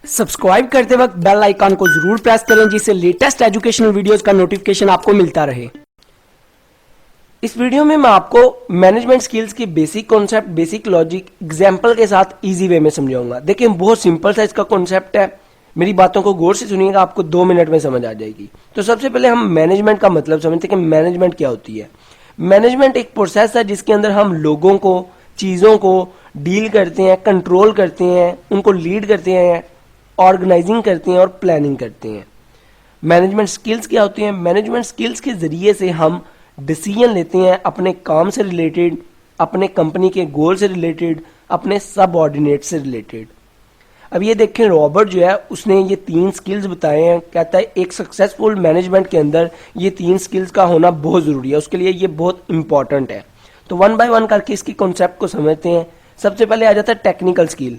Subscribe करते वक्त bell icon को जरूर प्रेस करें जिससे लेटेस्ट एजुकेशनल वीडियोस का नोटिफिकेशन आपको मिलता रहे। इस वीडियो में मैं आपको मैनेजमेंट स्किल्स की basic concept, basic logic example के साथ इजी वे में समझाऊंगा। देखिए बहुत सिंपल सा इसका कॉन्सेप्ट है, मेरी बातों को गौर से सुनिएगा, आपको 2 मिनट में समझ आ जाएगी। तो सबसे पहले हम मैनेजमेंट का मतलब समझते हैं कि मैनेजमेंट क्या होती है। मैनेजमेंट एक प्रोसेस है जिसके अंदर हम लोगों को, चीज़ों को डील करते हैं, कंट्रोल करते हैं, उनको लीड करते हैं, ऑर्गेनाइजिंग करते हैं और प्लानिंग करते हैं। मैनेजमेंट स्किल्स क्या होती हैं? मैनेजमेंट स्किल्स के ज़रिए से हम डिसीजन लेते हैं अपने काम से रिलेटेड, अपने कंपनी के गोल से रिलेटेड, अपने सबऑर्डिनेट से रिलेटेड। अब ये देखें, रॉबर्ट जो है उसने ये 3 स्किल्स बताए हैं। कहता है एक सक्सेसफुल मैनेजमेंट के अंदर ये 3 स्किल्स का होना बहुत ज़रूरी है, उसके लिए ये बहुत इंपॉर्टेंट है। तो 1 बाय 1 करके इसकी कॉन्सेप्ट को समझते हैं। सबसे पहले आ जाता है टेक्निकल स्किल।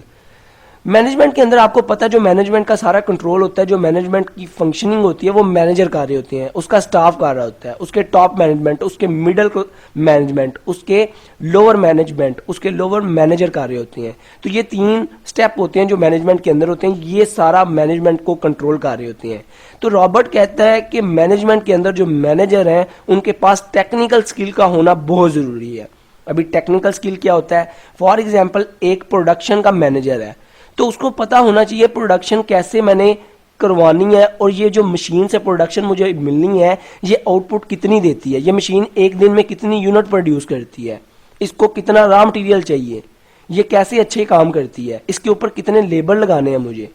मैनेजमेंट के अंदर आपको पता है जो मैनेजमेंट का सारा कंट्रोल होता है, जो मैनेजमेंट की फंक्शनिंग होती है वो मैनेजर कर रहे होते हैं, उसका स्टाफ कर रहा होता है, उसके टॉप मैनेजमेंट, उसके मिडल मैनेजमेंट, उसके लोअर मैनेजमेंट, उसके लोअर मैनेजर कर रहे होते हैं। तो ये 3 स्टेप होते हैं जो मैनेजमेंट के अंदर होते हैं, ये सारा मैनेजमेंट को कंट्रोल कर रहे होते हैं। तो रॉबर्ट कहता है कि मैनेजमेंट के अंदर जो मैनेजर हैं उनके पास टेक्निकल स्किल का होना बहुत ज़रूरी है। अभी टेक्निकल स्किल क्या होता है? फॉर एग्जाम्पल एक प्रोडक्शन का मैनेजर है तो उसको पता होना चाहिए प्रोडक्शन कैसे मैंने करवानी है, और ये जो मशीन से प्रोडक्शन मुझे मिलनी है ये आउटपुट कितनी देती है, ये मशीन एक दिन में कितनी यूनिट प्रोड्यूस करती है, इसको कितना रॉ मटेरियल चाहिए, ये कैसे अच्छे काम करती है, इसके ऊपर कितने लेबर लगाने हैं मुझे,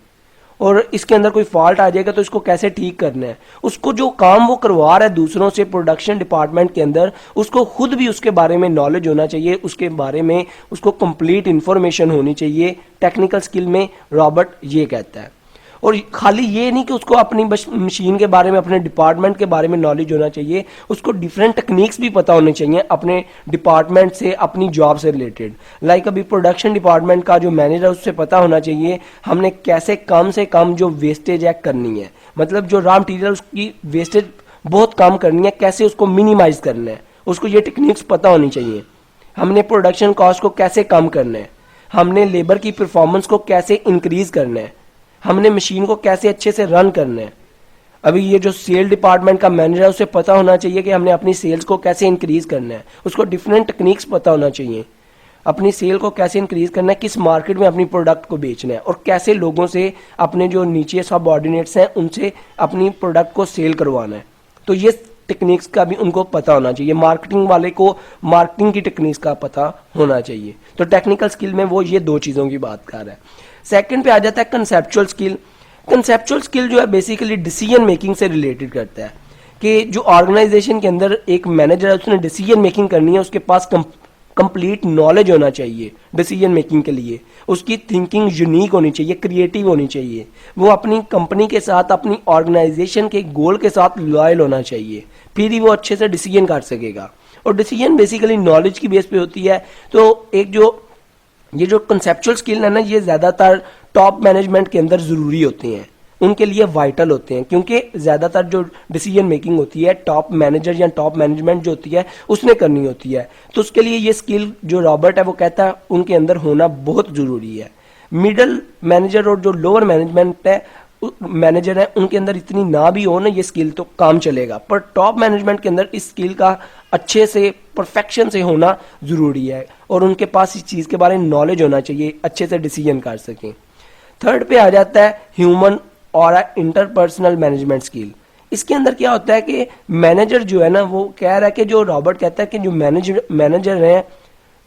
और इसके अंदर कोई फॉल्ट आ जाएगा तो इसको कैसे ठीक करना है। उसको जो काम वो करवा रहा है दूसरों से प्रोडक्शन डिपार्टमेंट के अंदर, उसको खुद भी उसके बारे में नॉलेज होना चाहिए, उसके बारे में उसको कंप्लीट इन्फॉर्मेशन होनी चाहिए। टेक्निकल स्किल में रॉबर्ट ये कहता है। और खाली ये नहीं कि उसको अपनी मशीन के बारे में, अपने डिपार्टमेंट के बारे में नॉलेज होना चाहिए, उसको डिफरेंट टेक्निक्स भी पता होनी चाहिए अपने डिपार्टमेंट से, अपनी जॉब से रिलेटेड। लाइक अभी प्रोडक्शन डिपार्टमेंट का जो मैनेजर है उससे पता होना चाहिए हमने कैसे कम से कम जो वेस्टेज है करनी है, मतलब जो रॉ मटीरियल उसकी वेस्टेज बहुत कम करनी है, कैसे उसको मिनिमाइज करना है, उसको ये टेक्निक्स पता होनी चाहिए। हमने प्रोडक्शन कॉस्ट को कैसे कम करना है, हमने लेबर की परफॉर्मेंस को कैसे इंक्रीज करना है, हमने मशीन को कैसे अच्छे से रन करना है। अभी ये जो सेल डिपार्टमेंट का मैनेजर है उसे पता होना चाहिए कि हमने अपनी सेल्स को कैसे इंक्रीज करना है, उसको डिफरेंट टेक्निक्स पता होना चाहिए, अपनी सेल को कैसे इंक्रीज करना है, किस मार्केट में अपनी प्रोडक्ट को बेचना है, और कैसे लोगों से, अपने जो नीचे सब ऑर्डिनेट्स हैं उनसे अपनी प्रोडक्ट को सेल करवाना है। तो ये टेक्निक्स का भी उनको पता होना चाहिए। मार्केटिंग वाले को मार्केटिंग की टेक्निक्स का पता होना चाहिए। तो टेक्निकल स्किल में वो ये 2 चीज़ों की बात कर रहा है। सेकंड पे आ जाता है कंसेप्चुअल स्किल। कंसेप्चुअल स्किल जो है बेसिकली डिसीजन मेकिंग से रिलेटेड करता है कि जो ऑर्गेनाइजेशन के अंदर एक मैनेजर है उसने डिसीजन मेकिंग करनी है, उसके पास कंप्लीट नॉलेज होना चाहिए डिसीजन मेकिंग के लिए, उसकी थिंकिंग यूनिक होनी चाहिए, क्रिएटिव होनी चाहिए, वो अपनी कंपनी के साथ, अपनी ऑर्गेनाइजेशन के गोल के साथ लॉयल होना चाहिए, फिर ही वो अच्छे से डिसीजन कर सकेगा। और डिसीजन बेसिकली नॉलेज की बेस पे होती है। तो एक जो ये जो कंसेप्चुअल स्किल है ना, ये ज़्यादातर टॉप मैनेजमेंट के अंदर ज़रूरी होते हैं, उनके लिए वाइटल होते हैं, क्योंकि ज़्यादातर जो डिसीजन मेकिंग होती है टॉप मैनेजर या टॉप मैनेजमेंट जो होती है उसने करनी होती है। तो उसके लिए ये स्किल जो रॉबर्ट है वो कहता है उनके अंदर होना बहुत ज़रूरी है। मिडल मैनेजर और जो लोअर मैनेजमेंट है मैनेजर है उनके अंदर इतनी ना भी हो ना ये स्किल तो काम चलेगा, पर टॉप मैनेजमेंट के अंदर इस स्किल का अच्छे से, परफेक्शन से होना ज़रूरी है, और उनके पास इस चीज़ के बारे में नॉलेज होना चाहिए, अच्छे से डिसीजन कर सकें। थर्ड पे आ जाता है ह्यूमन और इंटरपर्सनल मैनेजमेंट स्किल। इसके अंदर क्या होता है कि मैनेजर जो है ना, वो कह रहा है कि जो रॉबर्ट कहता है कि जो मैनेजर हैं,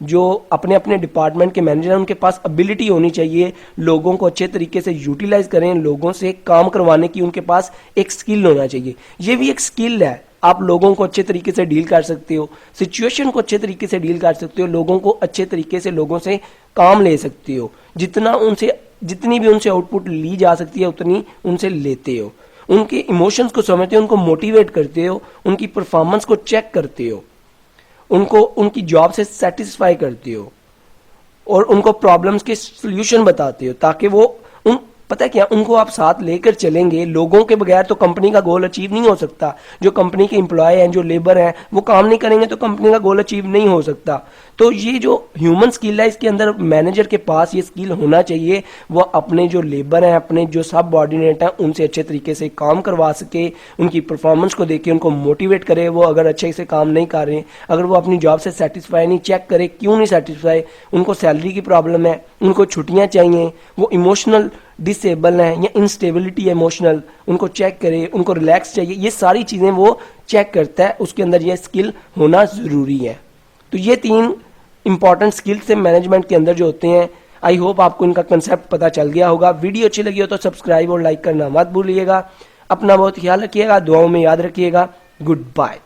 जो अपने अपने डिपार्टमेंट के मैनेजर हैं, उनके पास एबिलिटी होनी चाहिए लोगों को अच्छे तरीके से यूटिलाइज करें, लोगों से काम करवाने की उनके पास एक स्किल होना चाहिए। ये भी एक स्किल है, आप लोगों को अच्छे तरीके से डील कर सकते हो, सिचुएशन को अच्छे तरीके से डील कर सकते हो, लोगों को अच्छे तरीके से लोगों से काम ले सकते हो, जितनी भी उनसे आउटपुट ली जा सकती है उतनी उनसे लेते हो, उनके इमोशंस को समझते हो, उनको मोटिवेट करते हो, उनकी परफॉर्मेंस को चेक करते हो, उनको उनकी जॉब से सेटिस्फाई करते हो, और उनको प्रॉब्लम्स के सॉल्यूशन बताते हो ताकि वो पता है क्या, उनको आप साथ लेकर चलेंगे। लोगों के बगैर तो कंपनी का गोल अचीव नहीं हो सकता। जो कंपनी के एम्प्लॉय हैं, जो लेबर हैं, वो काम नहीं करेंगे तो कंपनी का गोल अचीव नहीं हो सकता। तो ये जो ह्यूमन स्किल है, इसके अंदर मैनेजर के पास ये स्किल होना चाहिए। वो अपने जो लेबर हैं, अपने जो सब ऑर्डिनेट हैं, उनसे अच्छे तरीके से काम करवा सके, उनकी परफॉर्मेंस को देखे, उनको मोटिवेट करे। वो अगर अच्छे से काम नहीं कर रहे, अगर वो अपनी जॉब से सेटिस्फाई नहीं, चेक करे क्यों नहीं सेटिस्फाई, उनको सैलरी की प्रॉब्लम है, उनको छुट्टियां चाहिए, वो इमोशनल डिसेबल हैं या इंस्टेबिलिटी है इमोशनल, उनको चेक करे, उनको रिलैक्स चाहिए, ये सारी चीज़ें वो चेक करता है। उसके अंदर ये स्किल होना ज़रूरी है। तो ये 3 इंपॉर्टेंट स्किल्स से मैनेजमेंट के अंदर जो होते हैं। आई होप आपको इनका कंसेप्ट पता चल गया होगा। वीडियो अच्छी लगी हो तो सब्सक्राइब और लाइक करना मत भूलिएगा। अपना बहुत ख्याल रखिएगा, दुआओं में याद रखिएगा। Good bye.